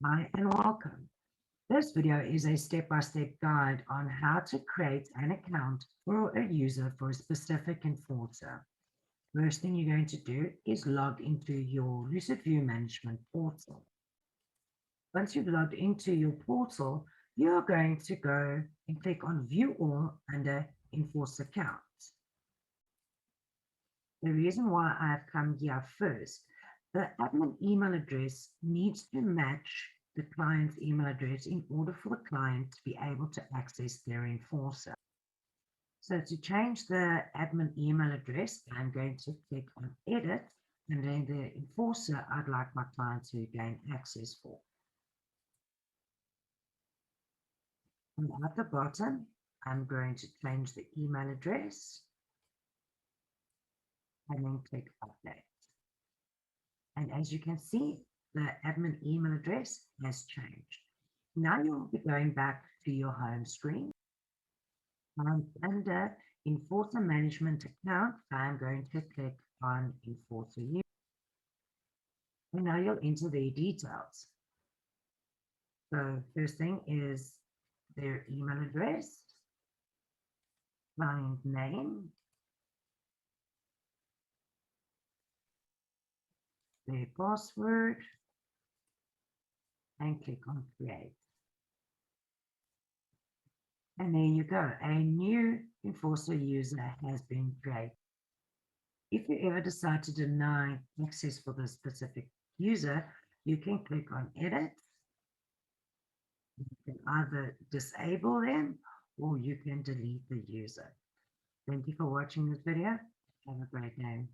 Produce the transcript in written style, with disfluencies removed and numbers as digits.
Hi and welcome. This video is a step-by-step guide on how to create an account for a user for a specific enforcer. First thing you're going to do is log into your LucidView management portal. Once you've logged into your portal, you're going to go and click on View All under Enforce Account. The reason why I've come here first, the admin email address needs to match the client's email address in order for the client to be able to access their enforcer. So to change the admin email address, I'm going to click on Edit, and then the enforcer I'd like my client to gain access for. And at the bottom, I'm going to change the email address and then click Update. And as you can see, the admin email address has changed. Now you'll be going back to your home screen. Under Enforcer Management Account, I'm going to click on Enforcer User. And now you'll enter their details. So first thing is their email address, client name, their password, and click on Create. And there you go. A new Enforcer user has been created. If you ever decide to deny access for this specific user, you can click on Edit. You can either disable them or you can delete the user. Thank you for watching this video. Have a great day.